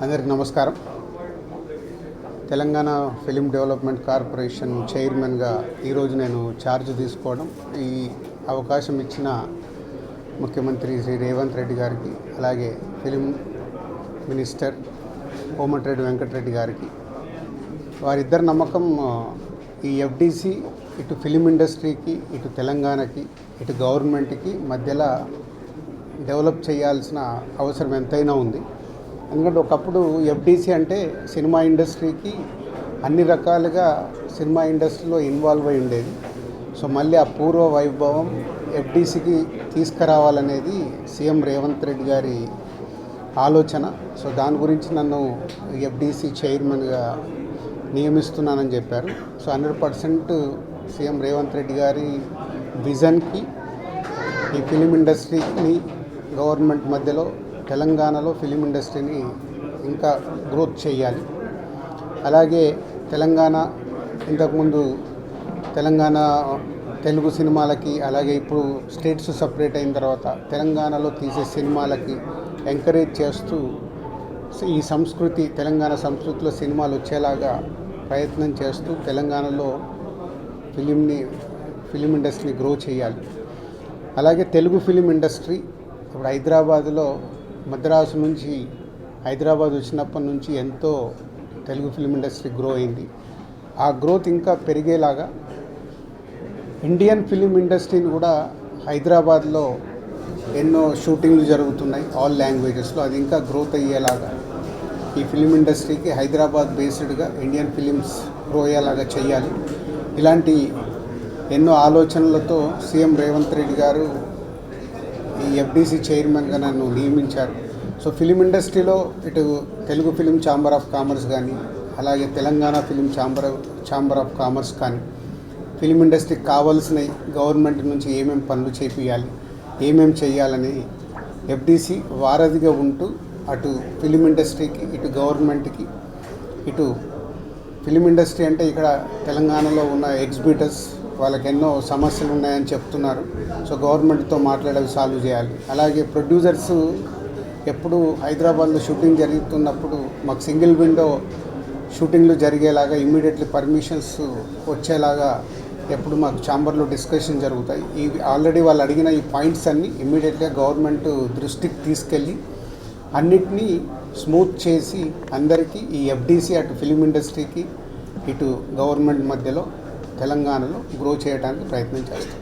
అందరికీ నమస్కారం. Telangana film development corporation చైర్మన్గా ఈరోజు నేను ఛార్జ్ తీసుకోవడం, ఈ అవకాశం ఇచ్చిన ముఖ్యమంత్రి శ్రీ రేవంత్ రెడ్డి గారికి, అలాగే ఫిలిం మినిస్టర్ కోమటిరెడ్డి వెంకటరెడ్డి గారికి, వారిద్దరి నమ్మకం ఈ ఎఫ్డిసి ఇటు ఫిలిం ఇండస్ట్రీకి, ఇటు తెలంగాణకి, ఇటు గవర్నమెంట్కి మధ్యలో డెవలప్ చేయాల్సిన అవసరం ఎంతైనా ఉంది. ఎందుకంటే ఒకప్పుడు ఎఫ్డిసి అంటే సినిమా ఇండస్ట్రీకి అన్ని రకాలుగా సినిమా ఇండస్ట్రీలో ఇన్వాల్వ్ అయి ఉండేది. సో మళ్ళీ ఆ పూర్వ వైభవం ఎఫ్డిసికి తీసుకురావాలనేది సీఎం రేవంత్ రెడ్డి గారి ఆలోచన. సో దాని గురించి నన్ను ఎఫ్డిసి చైర్మన్గా నియమిస్తున్నానని చెప్పారు. సో 100% సీఎం రేవంత్ రెడ్డి గారి విజన్కి ఈ ఫిలిం ఇండస్ట్రీని గవర్నమెంట్ మధ్యలో తెలంగాణలో ఫిలిం ఇండస్ట్రీని ఇంకా గ్రోత్ చేయాలి. అలాగే తెలంగాణ ఇంతకుముందు తెలంగాణ తెలుగు సినిమాలకి, అలాగే ఇప్పుడు స్టేట్స్ సపరేట్ అయిన తర్వాత తెలంగాణలో తీసే సినిమాలకి ఎంకరేజ్ చేస్తూ ఈ సంస్కృతి, తెలంగాణ సంస్కృతిలో సినిమాలు వచ్చేలాగా ప్రయత్నం చేస్తూ తెలంగాణలో ఫిలిం ఇండస్ట్రీని గ్రో చేయాలి. అలాగే తెలుగు ఫిలిం ఇండస్ట్రీ ఇప్పుడు హైదరాబాదులో, మద్రాసు నుంచి హైదరాబాద్ వచ్చినప్పటి నుంచి ఎంతో తెలుగు ఫిలిం ఇండస్ట్రీ గ్రో అయింది. ఆ గ్రోత్ ఇంకా పెరిగేలాగా ఇండియన్ ఫిలిం ఇండస్ట్రీని కూడా హైదరాబాద్లో ఎన్నో షూటింగ్లు జరుగుతున్నాయి ఆల్ లాంగ్వేజెస్లో, అది ఇంకా గ్రోత్ అయ్యేలాగా ఈ ఫిలిం ఇండస్ట్రీకి హైదరాబాద్ బేస్డ్గా ఇండియన్ ఫిలిమ్స్ గ్రో అయ్యేలాగా చేయాలి. ఇలాంటి ఎన్నో ఆలోచనలతో సీఎం రేవంత్ రెడ్డి గారు ఈ ఎఫ్డిసి చైర్మన్గా నన్ను నియమించారు. సో ఫిలిం ఇండస్ట్రీలో ఇటు Telugu film chamber of commerce కానీ, అలాగే Telangana film chamber of commerce కానీ, ఫిలిం ఇండస్ట్రీకి కావాల్సినవి గవర్నమెంట్ నుంచి ఏమేమి పనులు చేపియాలి, ఏమేమి చేయాలని ఎఫ్డిసి వారధిగా ఉంటూ అటు ఫిలిం ఇండస్ట్రీకి, ఇటు గవర్నమెంట్కి, ఇటు ఫిలిం ఇండస్ట్రీ అంటే ఇక్కడ తెలంగాణలో ఉన్న ఎగ్జిబిటర్స్ వాళ్ళకి ఎన్నో సమస్యలు ఉన్నాయని చెప్తున్నారు. సో గవర్నమెంట్తో మాట్లాడేవి సాల్వ్ చేయాలి. అలాగే ప్రొడ్యూసర్స్ ఎప్పుడు హైదరాబాద్లో షూటింగ్ జరుగుతున్నప్పుడు మాకు సింగిల్ విండో షూటింగ్లు జరిగేలాగా ఇమ్మీడియట్లీ పర్మిషన్స్ వచ్చేలాగా ఎప్పుడు మాకు ఛాంబర్లో డిస్కషన్ జరుగుతాయి. ఇవి ఆల్రెడీ వాళ్ళు అడిగిన ఈ పాయింట్స్ అన్నీ ఇమ్మీడియట్గా గవర్నమెంట్ దృష్టికి తీసుకెళ్ళి అన్నిటినీ స్మూత్ చేసి అందరికీ ఈ ఎఫ్డిసి అటు ఫిలిం ఇండస్ట్రీకి, ఇటు గవర్నమెంట్ మధ్యలో తెలంగాణలో గ్రో చేయడానికి ప్రయత్నం చేస్తాం.